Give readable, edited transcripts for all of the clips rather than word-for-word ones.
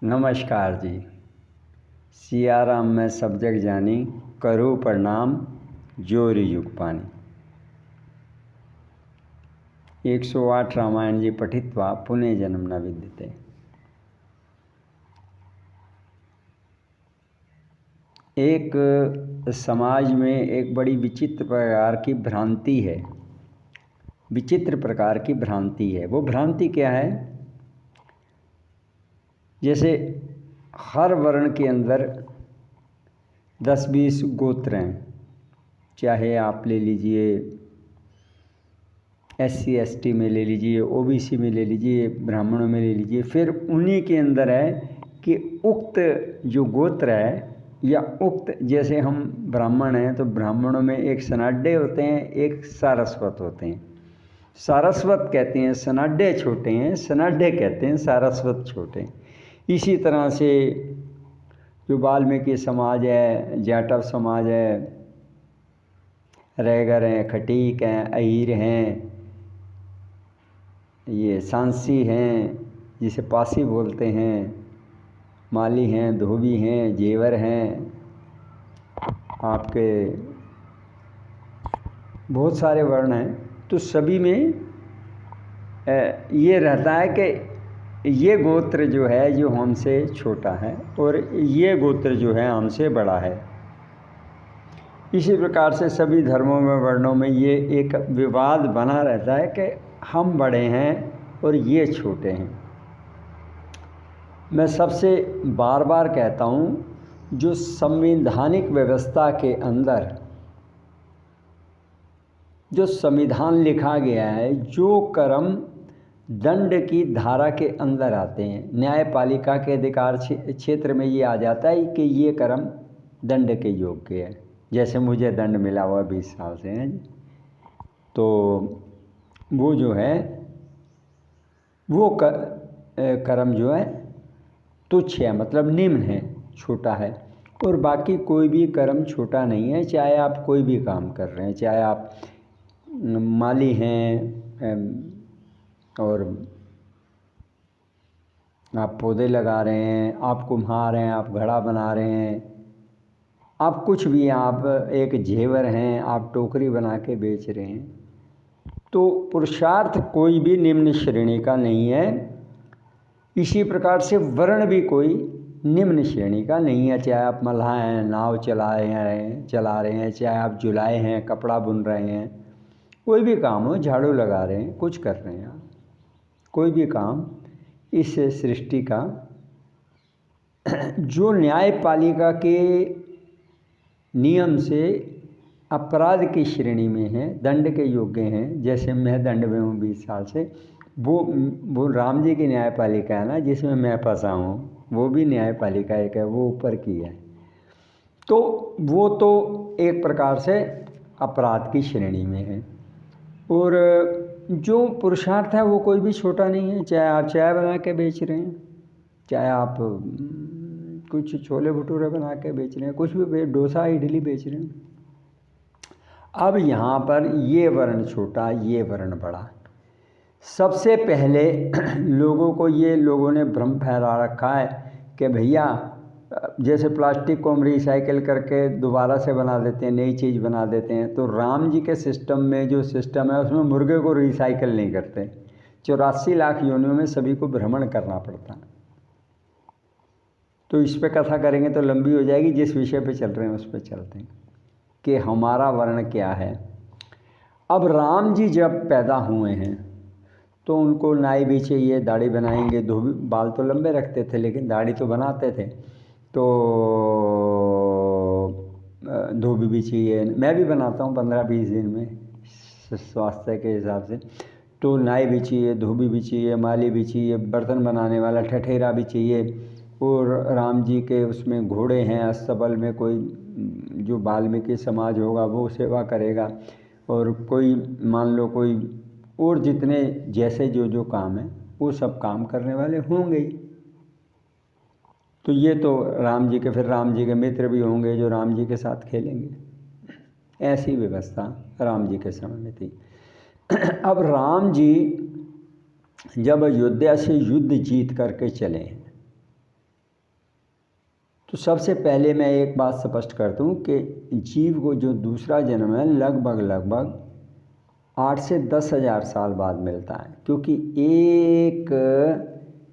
नमस्कार जी। सियाराम मैं सब जग जानी, करूँ प्रणाम जोरी युग पानी। 108 रामायण जी पठित्वा पुनः जन्म न विद्यते। एक समाज में एक बड़ी विचित्र प्रकार की भ्रांति है। वो भ्रांति क्या है? जैसे हर वर्ण के अंदर 10-20 गोत्र हैं। चाहे आप ले लीजिए SC/ST में ले लीजिए, OBC में ले लीजिए, ब्राह्मणों में ले लीजिए। फिर उन्हीं के अंदर है कि उक्त जो गोत्र है या उक्त, जैसे हम ब्राह्मण हैं तो ब्राह्मणों में एक सनाड्य होते हैं, एक सारस्वत होते हैं। सारस्वत कहते हैं सनाड्य छोटे हैं, सनाड्य कहते हैं सारस्वत छोटे हैं। इसी तरह से जो वाल्मीकि समाज है, जाटव समाज है, रैगर हैं, खटीक हैं, अहीर हैं, ये सांसी हैं जिसे पासी बोलते हैं, माली हैं, धोबी हैं, जेवर हैं, आपके बहुत सारे वर्ण हैं। तो सभी में ये रहता है कि ये गोत्र जो है जो हमसे छोटा है और ये गोत्र जो है हमसे बड़ा है। इसी प्रकार से सभी धर्मों में, वर्णों में ये एक विवाद बना रहता है कि हम बड़े हैं और ये छोटे हैं। मैं सबसे बार बार कहता हूँ, जो संवैधानिक व्यवस्था के अंदर जो संविधान लिखा गया है, जो कर्म दंड की धारा के अंदर आते हैं, न्यायपालिका के अधिकार क्षेत्र में ये आ जाता है कि ये कर्म दंड के योग्य है। जैसे मुझे दंड मिला हुआ 20 साल से है जी, तो वो जो है वो कर्म जो है तुच्छ है, मतलब निम्न है, छोटा है। और बाकी कोई भी कर्म छोटा नहीं है। चाहे आप कोई भी काम कर रहे हैं, चाहे आप माली हैं और आप पौधे लगा रहे हैं, आप कुम्हार हैं, आप घड़ा बना रहे हैं, आप कुछ भी, आप एक जेवर हैं, आप टोकरी बना के बेच रहे हैं, तो पुरुषार्थ कोई भी निम्न श्रेणी का नहीं है। इसी प्रकार से वर्ण भी कोई निम्न श्रेणी का नहीं है। चाहे आप मल्लाह हैं, नाव चला रहे हैं, चाहे आप जुलाए हैं, कपड़ा बुन रहे हैं, कोई भी काम हो, झाड़ू लगा रहे हैं, कुछ कर रहे हैं आप, कोई भी काम इस सृष्टि का जो न्यायपालिका के नियम से अपराध की श्रेणी में है, दंड के योग्य हैं। जैसे मैं दंड में हूँ 20 साल से, वो राम जी की न्यायपालिका है ना, जिसमें मैं फंसा हूँ, वो भी न्यायपालिका एक है, वो ऊपर की है। तो वो तो एक प्रकार से अपराध की श्रेणी में है। और जो पुरुषार्थ है वो कोई भी छोटा नहीं है। चाहे आप चाय बना के बेच रहे हैं, चाहे आप कुछ छोले भटूरे बना के बेच रहे हैं, कुछ भी डोसा इडली बेच रहे हैं। अब यहाँ पर ये वर्ण छोटा, ये वर्ण बड़ा। सबसे पहले लोगों ने भ्रम फैला रखा है कि भैया जैसे प्लास्टिक को हम रिसाइकिल करके दोबारा से बना देते हैं, नई चीज़ बना देते हैं, तो राम जी के सिस्टम में जो सिस्टम है उसमें मुर्गे को रिसाइकिल नहीं करते। 84 लाख योनियों में सभी को भ्रमण करना पड़ता। तो इस पे कथा करेंगे तो लंबी हो जाएगी। जिस विषय पे चल रहे हैं उस पे चलते हैं कि हमारा वर्ण क्या है। अब राम जी जब पैदा हुए हैं तो उनको नाई भी चाहिए, दाढ़ी बनाएंगे, धोबी, बाल तो लंबे रखते थे लेकिन दाढ़ी तो बनाते थे, तो धोबी भी चाहिए। मैं भी बनाता हूँ 15-20 दिन में स्वास्थ्य के हिसाब से। तो नाई भी चाहिए, धोबी भी चाहिए, माली भी चाहिए, बर्तन बनाने वाला ठठेरा भी चाहिए। और राम जी के उसमें घोड़े हैं, अस्तबल में कोई जो वाल्मीकि समाज होगा वो सेवा करेगा, और कोई मान लो कोई और जितने जैसे जो काम है वो सब काम करने वाले होंगे ही। तो ये तो राम जी के, फिर राम जी के मित्र भी होंगे जो राम जी के साथ खेलेंगे। ऐसी व्यवस्था राम जी के समय में थी। अब राम जी जब अयोध्या से युद्ध जीत करके चले हैं तो सबसे पहले मैं एक बात स्पष्ट कर दूं कि जीव को जो दूसरा जन्म है लगभग 8 से 10 हज़ार साल बाद मिलता है, क्योंकि एक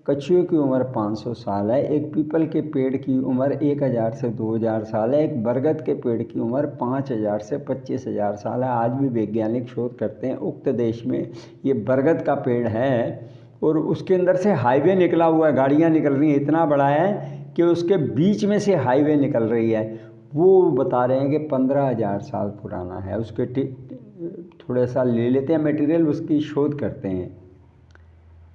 कछुए की उम्र 500 साल है, एक पीपल के पेड़ की उम्र 1000 से 2000 साल है, एक बरगद के पेड़ की उम्र 5000 से 25000 साल है। आज भी वैज्ञानिक शोध करते हैं। उक्त देश में ये बरगद का पेड़ है और उसके अंदर से हाईवे निकला हुआ है, गाड़ियाँ निकल रही हैं, इतना बड़ा है कि उसके बीच में से हाईवे निकल रही है। वो बता रहे हैं कि 15,000 साल पुराना है। उसके थोड़ा सा ले लेते हैं मटेरियल, उसकी शोध करते हैं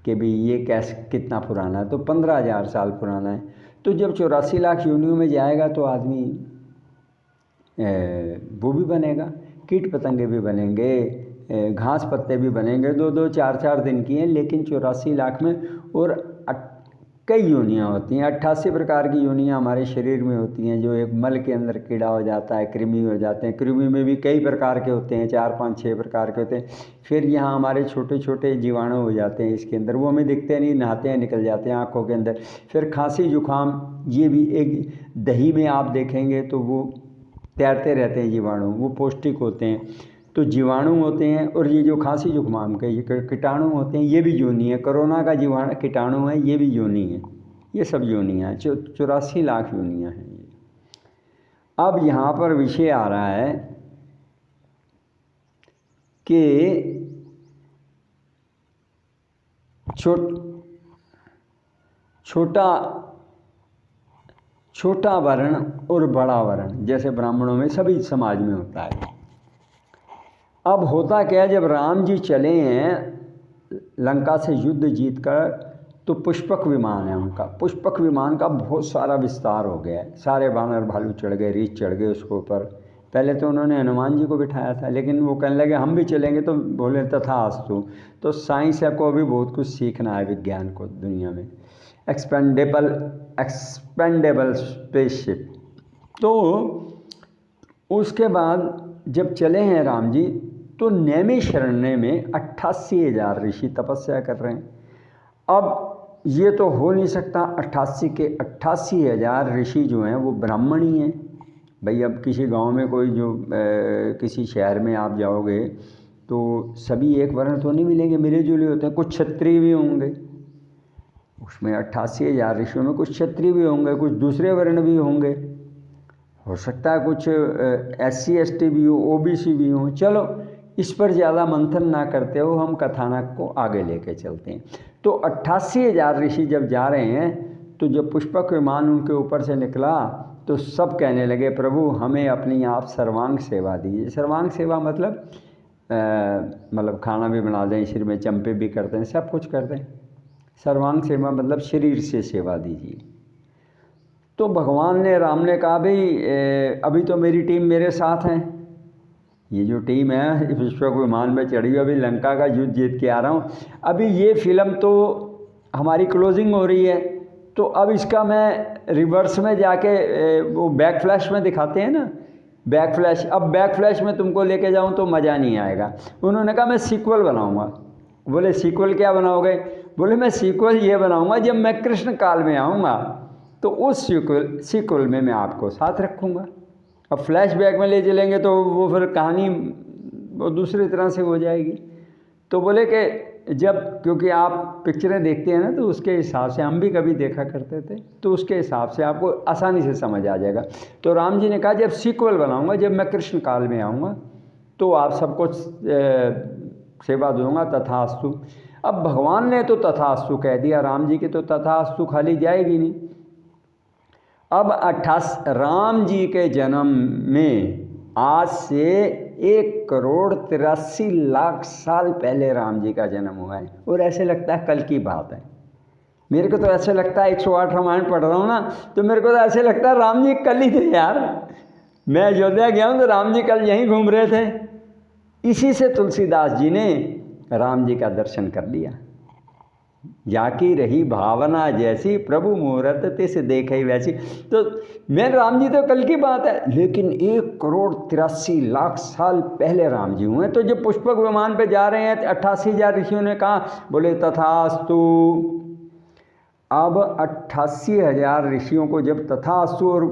कि भी ये कैसे कितना पुराना है, तो 15,000 साल पुराना है। तो जब 84 लाख योनियों में जाएगा तो आदमी वो भी बनेगा, कीट पतंगे भी बनेंगे, घास पत्ते भी बनेंगे। 2-2, 4-4 दिन की हैं, लेकिन 84 लाख में। और कई योनियाँ होती हैं, 88 प्रकार की योनियाँ हमारे शरीर में होती हैं। जो एक मल के अंदर कीड़ा हो जाता है, कृमि हो जाते हैं, कृमि में भी कई प्रकार के होते हैं, 4-5-6 प्रकार के होते हैं। फिर यहाँ हमारे छोटे छोटे जीवाणु हो जाते हैं इसके अंदर, वो हमें दिखते नहीं, नहाते हैं निकल जाते हैं आँखों के अंदर। फिर खांसी जुकाम, ये भी एक दही में आप देखेंगे तो वो तैरते रहते हैं जीवाणु, वो पौष्टिक होते हैं। तो जीवाणु होते हैं, और ये जो खांसी जुकाम के ये कीटाणु होते हैं, ये भी योनि है। कोरोना का जीवाणु कीटाणु है, ये भी योनि है। ये सब योनियाँ हैं, 84 लाख योनियाँ हैं ये। अब यहाँ पर विषय आ रहा है कि छोटा वर्ण और बड़ा वर्ण, जैसे ब्राह्मणों में सभी समाज में होता है। अब होता क्या है, जब राम जी चले हैं लंका से युद्ध जीतकर, तो पुष्पक विमान है उनका। पुष्पक विमान का बहुत सारा विस्तार हो गया है, सारे बानर भालू चढ़ गए, रीछ चढ़ गए उसके ऊपर। पहले तो उन्होंने हनुमान जी को बिठाया था, लेकिन वो कहने लगे हम भी चलेंगे, तो बोले तथास्तु। तो साइंस को अभी बहुत कुछ सीखना है, विज्ञान को दुनिया में। Expendable spaceship. तो उसके बाद जब चले हैं राम जी, तो नैमिषारण्य में 88,000 ऋषि तपस्या कर रहे हैं। अब ये तो हो नहीं सकता, 88 के 88,000 ऋषि जो हैं वो ब्राह्मण ही हैं। भाई अब किसी गांव में कोई जो किसी शहर में आप जाओगे तो सभी एक वर्ण तो नहीं मिलेंगे, मिले जुले होते हैं। कुछ क्षत्रिय भी होंगे उसमें, 88,000 ऋषियों में कुछ क्षत्रिय भी होंगे, कुछ दूसरे वर्ण भी होंगे, हो सकता है कुछ SC ST भी हो, OBC भी हो। चलो इस पर ज़्यादा मंथन ना करते हो, हम कथानक को आगे लेके चलते हैं। तो 88,000 ऋषि जब जा रहे हैं, तो जब पुष्पक विमान उनके ऊपर से निकला तो सब कहने लगे प्रभु हमें अपनी आप सर्वांग सेवा दीजिए। सर्वांग सेवा मतलब खाना भी बना दें, सिर में चंपे भी करते हैं, सब कुछ करते हैं। सर्वांग सेवा मतलब शरीर से सेवा दीजिए। तो भगवान ने, राम ने कहा भाई अभी तो मेरी टीम मेरे साथ है, ये जो टीम है पुष्पक विमान में चढ़ी हुई, अभी लंका का युद्ध जीत के आ रहा हूँ। अभी ये फिल्म तो हमारी क्लोजिंग हो रही है, तो अब इसका मैं रिवर्स में जाके वो बैक फ्लैश में दिखाते हैं ना, बैक फ्लैश। अब बैक फ्लैश में तुमको लेके जाऊँ तो मज़ा नहीं आएगा। उन्होंने कहा मैं सीक्वल बनाऊँगा। बोले सीक्वल क्या बनाओगे? बोले मैं सीक्वल ये बनाऊँगा जब मैं कृष्ण काल में आऊँगा तो उस सीक्वल में मैं आपको साथ रखूँगा। अब फ्लैशबैक में ले चलेंगे तो वो फिर कहानी वो दूसरी तरह से हो जाएगी। तो बोले कि जब, क्योंकि आप पिक्चरें देखते हैं ना, तो उसके हिसाब से हम भी कभी देखा करते थे, तो उसके हिसाब से आपको आसानी से समझ आ जाएगा। तो राम जी ने कहा जब सीक्वल बनाऊंगा, जब मैं कृष्ण काल में आऊँगा तो आप सबको सेवा दूंगा, तथास्तु। अब भगवान ने तो तथास्तु कह दिया, राम जी की तो तथास्तु खाली जाएगी नहीं। अब 88 राम जी के जन्म में आज से 1,83,00,000 साल पहले राम जी का जन्म हुआ है। और ऐसे लगता है कल की बात है। मेरे को तो ऐसे लगता है 108 रामायण पढ़ रहा हूँ ना, तो मेरे को तो ऐसे लगता है राम जी कल ही थे यार। मैं अयोध्या गया हूँ तो राम जी कल यहीं घूम रहे थे। इसी से तुलसीदास जी ने राम जी का दर्शन कर लिया। जाकी रही भावना जैसी, प्रभु मुहूर्त तिस देखे वैसी। तो मैं राम जी तो कल की बात है, लेकिन 1,83,00,000 साल पहले राम जी हुए। तो जब पुष्पक विमान पे जा रहे हैं 88,000 ऋषियों ने कहा, बोले तथास्तु। अब 88,000 ऋषियों को जब तथास्तु और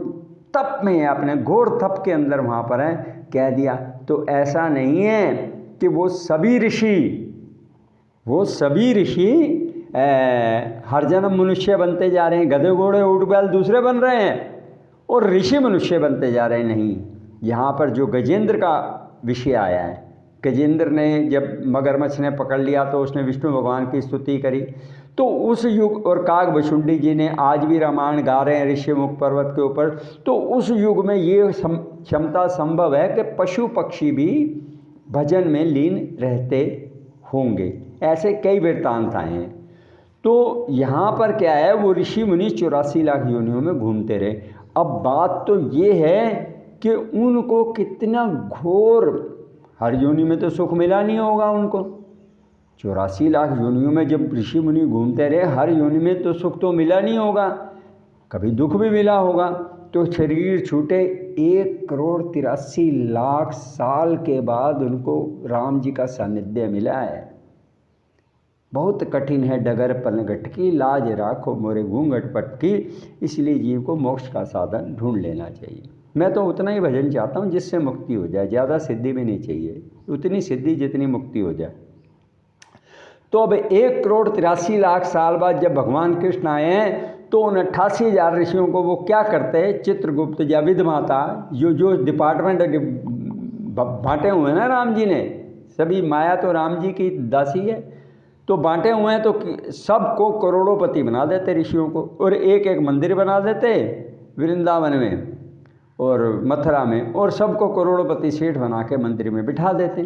तप में अपने घोर तप के अंदर वहाँ पर है कह दिया, तो ऐसा नहीं है कि वो सभी ऋषि हर जन्म मनुष्य बनते जा रहे हैं, गधे घोड़े ऊँट बैल दूसरे बन रहे हैं और ऋषि मनुष्य बनते जा रहे हैं। नहीं, यहाँ पर जो गजेंद्र का विषय आया है, गजेंद्र ने जब मगरमच्छ ने पकड़ लिया तो उसने विष्णु भगवान की स्तुति करी, तो उस युग, और काग भुसुंडी जी ने आज भी रामायण गा रहे हैं ऋषिमुख पर्वत के ऊपर, तो उस युग में ये क्षमता संभव है कि पशु पक्षी भी भजन में लीन रहते होंगे। ऐसे कई वृत्तांत आए हैं। तो यहाँ पर क्या है, वो ऋषि मुनि 84 लाख योनियों में घूमते रहे। अब बात तो ये है कि उनको कितना घोर, हर योनि में तो सुख मिला नहीं होगा उनको। 84 लाख योनियों में जब ऋषि मुनि घूमते रहे, हर योनि में तो सुख तो मिला नहीं होगा, कभी दुख भी मिला होगा। तो शरीर छूटे 1,83,00,000 साल के बाद उनको राम जी का सानिध्य मिला है। बहुत कठिन है डगर पलघट की, लाज राखो मोरे घूंघट पटकी, इसलिए जीव को मोक्ष का साधन ढूंढ लेना चाहिए। मैं तो उतना ही भजन चाहता हूँ जिससे मुक्ति हो जाए, ज़्यादा सिद्धि भी नहीं चाहिए, उतनी सिद्धि जितनी मुक्ति हो जाए। तो अब 1,83,00,000 साल बाद जब भगवान कृष्ण आए हैं, तो उन 88,000 ऋषियों को वो क्या करते हैं, चित्रगुप्त या विधमाता, जो डिपार्टमेंट बांटे हुए हैं ना राम जी ने, सभी माया तो राम जी की दासी है, तो बांटे हुए हैं, तो सबको करोड़ोंपति बना देते ऋषियों को, और एक एक मंदिर बना देते वृंदावन में और मथुरा में, और सबको करोड़ोंपति सेठ बना के मंदिर में बिठा देते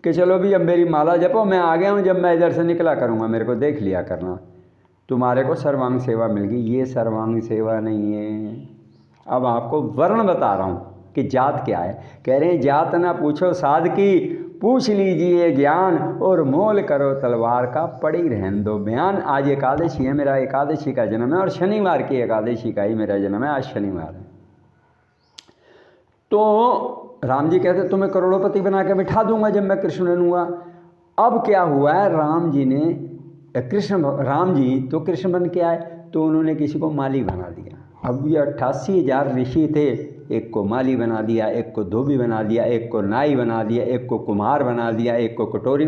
कि चलो भी अब मेरी माला जपो, मैं आ गया हूँ, जब मैं इधर से निकला करूँगा मेरे को देख लिया करना, तुम्हारे को सर्वांग सेवा मिल गई। ये सर्वांग सेवा नहीं है। अब आपको वर्ण बता रहा हूँ कि जात क्या है। कह रहे हैं जात ना पूछो साध की, पूछ लीजिए ज्ञान, और मोल करो तलवार का, पड़ी रहन दो बयान। आज एकादशी है, मेरा एकादशी का जन्म है, और शनिवार की एकादशी का ही मेरा जन्म है, आज शनिवार है। तो राम जी कहते तुम्हें करोड़ोंपति बना के बिठा दूंगा जब मैं कृष्ण बनूंगा। अब क्या हुआ है, राम जी तो कृष्ण बन के आए, तो उन्होंने किसी को माली बना दिया। अब ये 88,000 ऋषि थे, एक को माली बना दिया, एक को धोबी बना दिया, एक को नाई बना दिया, एक को कुम्हार बना दिया, एक को कटोरी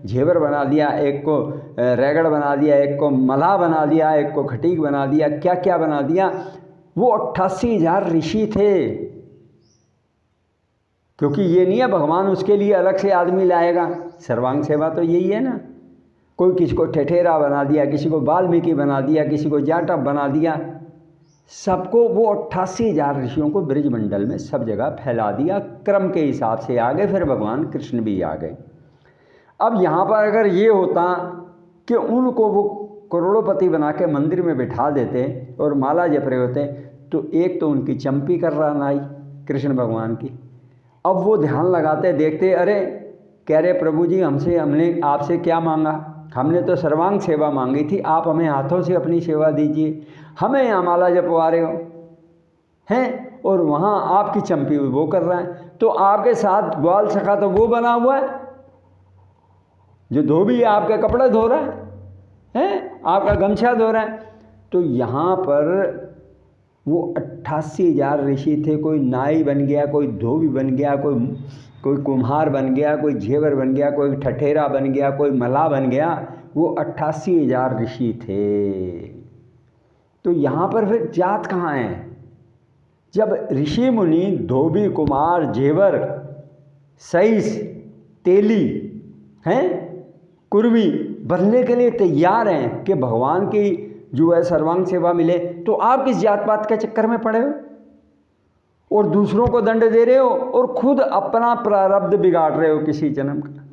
झेवर बना दिया, एक को रैगड़ बना दिया, एक को मल्लाह बना दिया, एक को खटीक बना दिया, क्या क्या बना दिया। वो 88,000 ऋषि थे, क्योंकि ये नहीं है भगवान उसके लिए अलग से आदमी लाएगा। सर्वांग सेवा तो यही है ना। कोई किसी को ठठेरा बना दिया, किसी को वाल्मीकि बना दिया, किसी को जाटव बना दिया, सबको वो 88,000 ऋषियों को ब्रजमंडल में सब जगह फैला दिया। क्रम के हिसाब से आ गए, फिर भगवान कृष्ण भी आ गए। अब यहाँ पर अगर ये होता कि उनको वो करोड़ोंपति बना के मंदिर में बिठा देते और माला जप रहे होते, तो एक तो उनकी चंपी कर रहा नाई कृष्ण भगवान की। अब वो ध्यान लगाते, देखते, अरे कह रहे प्रभु जी हमने आपसे क्या मांगा, हमने तो सर्वांग सेवा मांगी थी, आप हमें हाथों से अपनी सेवा दीजिए, हमें यहाँ माला जपवा रहे हो हैं, और वहाँ आपकी चंपी वो कर रहा है। तो आपके साथ ग्वाल सखा तो वो बना हुआ है जो धोबी आपके कपड़े धो रहा है, आपका गमछा धो रहा है। तो यहाँ पर वो 88,000 ऋषि थे, कोई नाई बन गया, कोई धोबी बन गया, कोई कुम्हार बन गया, कोई झेवर बन गया, कोई ठठेरा बन गया, कोई मल्लाह बन गया। वो 88,000 ऋषि थे। तो यहाँ पर फिर जात कहाँ है? जब ऋषि मुनि धोबी कुम्हार झेवर सईस तेली हैं कुर्मी बनने के लिए तैयार हैं कि भगवान की जो है सर्वांग सेवा मिले, तो आप किस जात पात के चक्कर में पड़े हो और दूसरों को दंड दे रहे हो और खुद अपना प्रारब्ध बिगाड़ रहे हो किसी जन्म का।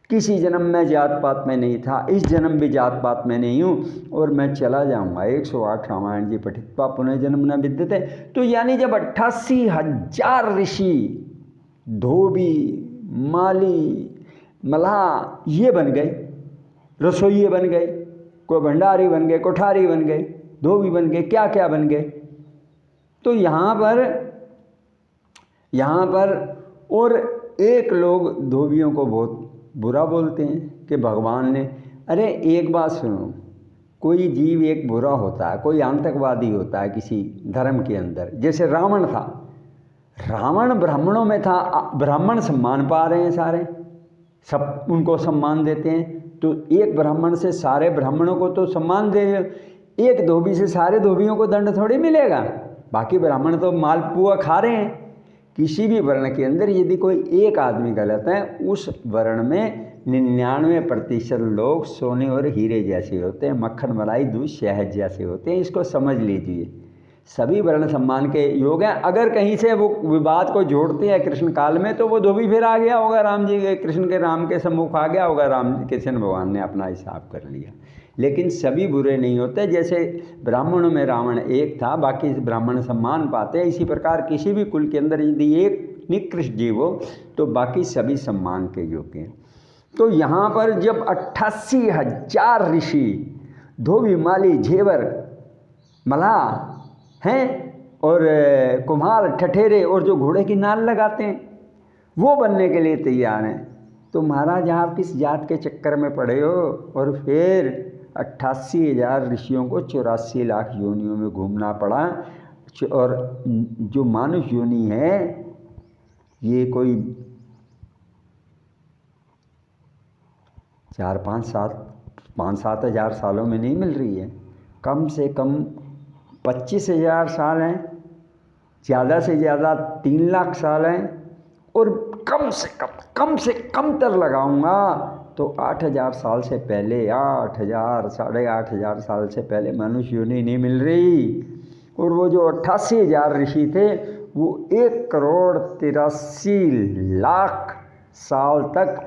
किसी जन्म में जात पात में नहीं था, इस जन्म भी जात पात में नहीं हूँ और मैं चला जाऊँगा। 108 रामायण जी पठित्वा पुनः जन्म न विद्यते। तो यानी जब 88,000 ऋषि धोबी माली मल्लाह ये बन गए, रसोइये बन गए, कोई भंडारी बन गए, कोठारी बन गए, धोबी बन गए, क्या क्या बन गए। तो यहाँ पर और एक लोग धोबियों को बहुत बुरा बोलते हैं कि भगवान ने, अरे एक बात सुनो, कोई जीव एक बुरा होता है, कोई आतंकवादी होता है किसी धर्म के अंदर। जैसे रावण था, रावण ब्राह्मणों में था, ब्राह्मण सम्मान पा रहे हैं सारे, सब उनको सम्मान देते हैं। तो एक ब्राह्मण से सारे ब्राह्मणों को तो सम्मान दे, एक धोबी से सारे धोबियों को दंड थोड़ी मिलेगा। बाकी ब्राह्मण तो मालपुआ खा रहे हैं। किसी भी वर्ण के अंदर यदि कोई एक आदमी गलत है, उस वर्ण में 99% लोग सोने और हीरे जैसे होते हैं, मक्खन मलाई दूध शहद जैसे होते हैं। इसको समझ लीजिए, सभी वर्ण सम्मान के योग हैं। अगर कहीं से वो विवाद को जोड़ते हैं कृष्ण काल में, तो वो धोबी फिर आ गया होगा राम जी के, कृष्ण के राम के सम्मुख आ गया होगा, राम कृष्ण भगवान ने अपना हिसाब कर लिया। लेकिन सभी बुरे नहीं होते। जैसे ब्राह्मणों में रावण एक था, बाकी ब्राह्मण सम्मान पाते हैं, इसी प्रकार किसी भी कुल के अंदर यदि एक निकृष्ट जीव हो तो बाकी सभी सम्मान के योग्य हैं। तो यहाँ पर जब 88,000 ऋषि, धोबी, माली, झेवर, मलाह हैं और कुम्हार, ठठेरे और जो घोड़े की नाल लगाते हैं, वो बनने के लिए तैयार हैं, तो महाराज आप किस जात के चक्कर में पड़े हो? और फिर 88,000 ऋषियों को 84 लाख योनियों में घूमना पड़ा। और जो मानुष योनि है ये कोई 5-7 हज़ार सालों में नहीं मिल रही है, कम से कम 25,000 साल हैं, ज़्यादा से ज़्यादा 3 लाख साल हैं, और कम से कम तर लगाऊंगा तो 8,000 साल से पहले, 8,000 8,500 साल से पहले मनुष्य योनि नहीं मिल रही। और वो जो 88,000 ऋषि थे वो 1,83,00,000 साल तक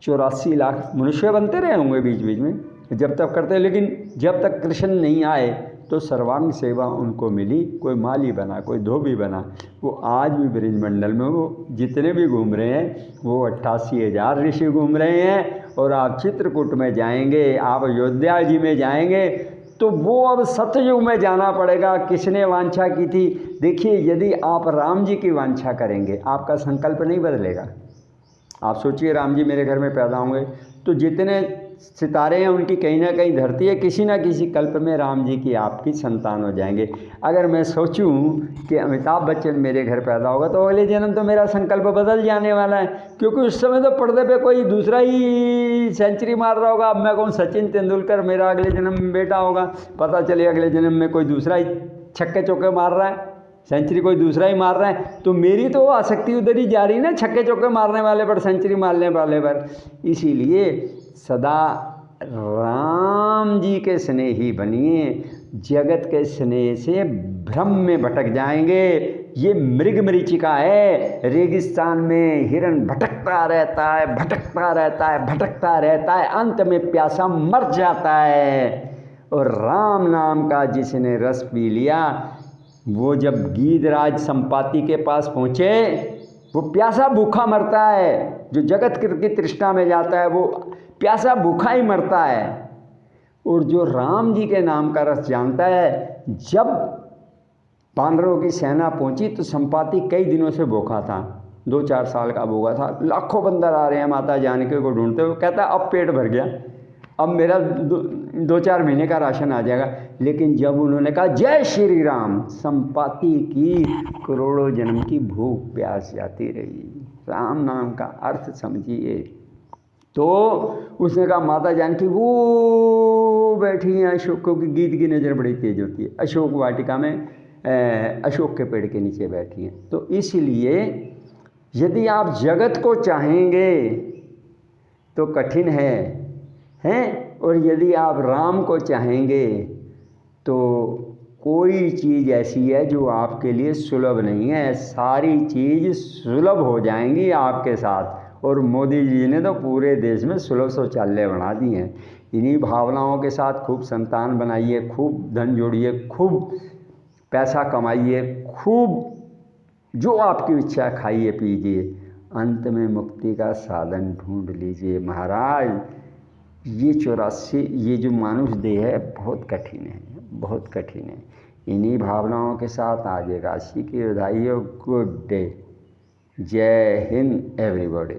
84 लाख मनुष्य बनते रहे होंगे बीच बीच में जब तक करते। लेकिन जब तक कृष्ण नहीं आए तो सर्वांग सेवा उनको मिली। कोई माली बना, कोई धोबी बना। वो आज भी ब्रजमंडल में वो जितने भी घूम रहे हैं वो 88,000 ऋषि घूम रहे हैं। और आप चित्रकूट में जाएंगे, आप अयोध्या जी में जाएंगे तो वो अब सतयुग में जाना पड़ेगा। किसने वांछा की थी? देखिए, यदि आप राम जी की वांछा करेंगे आपका संकल्प नहीं बदलेगा। आप सोचिए, राम जी मेरे घर में पैदा होंगे तो जितने सितारे हैं उनकी कहीं ना कहीं धरती है, किसी ना किसी कल्प में राम जी की आपकी संतान हो जाएंगे। अगर मैं सोचूं कि अमिताभ बच्चन मेरे घर पैदा होगा तो अगले जन्म तो मेरा संकल्प बदल जाने वाला है, क्योंकि उस समय तो पर्दे पे कोई दूसरा ही सेंचुरी मार रहा होगा। अब मैं कहूँ सचिन तेंदुलकर मेरा अगले जन्म में बेटा होगा, पता चले अगले जन्म में कोई दूसरा ही छक्के चौके मार रहा है, सेंचुरी कोई दूसरा ही मार रहा है, तो मेरी तो आसक्ति उधर ही जा रही ना, छक्के चौके मारने वाले पर, सेंचुरी मारने वाले पर। इसीलिए सदा राम जी के स्नेही बनिए, जगत के स्नेह से भ्रम में भटक जाएंगे। ये मृग मरीचिका है, रेगिस्तान में हिरन भटकता रहता है, भटकता रहता है, भटकता रहता है, अंत में प्यासा मर जाता है। और राम नाम का जिसने रस पी लिया, वो जब गीधराज संपाति के पास पहुँचे, वो प्यासा भूखा मरता है। जो जगत की तृष्णा में जाता है वो प्यासा भूखा ही मरता है। और जो राम जी के नाम का रस जानता है, जब पांडवों की सेना पहुंची तो संपाति कई दिनों से भूखा था, 2-4 साल का भूखा था। लाखों बंदर आ रहे हैं माता जानकी को ढूंढते हुए, कहता है अब पेट भर गया, अब मेरा 2-4 महीने का राशन आ जाएगा। लेकिन जब उन्होंने कहा जय श्री राम, संपाति की करोड़ों जन्म की भूख प्यास जाती रही। राम नाम का अर्थ समझिए। तो उसने कहा माता जानकी वो बैठी हैं अशोक, क्योंकि गीत की नज़र बड़ी तेज होती है, अशोक वाटिका में अशोक के पेड़ के नीचे बैठी हैं। तो इसलिए यदि आप जगत को चाहेंगे तो कठिन है, और यदि आप राम को चाहेंगे तो कोई चीज़ ऐसी है जो आपके लिए सुलभ नहीं है। सारी चीज़ सुलभ हो जाएंगी आपके साथ। और मोदी जी ने तो पूरे देश में सुलभ शौचालय बना दिए हैं। इन्हीं भावनाओं के साथ खूब संतान बनाइए, खूब धन जोड़िए, खूब पैसा कमाइए, खूब जो आपकी इच्छा खाइए पीजिए, अंत में मुक्ति का साधन ढूंढ लीजिए। महाराज ये 84 ये जो मानुष देह है बहुत कठिन है, बहुत कठिन है। इन्हीं भावनाओं के साथ आज एकादशी की बधाई हो। गुड डे, जय हिंद एवरीबॉडी।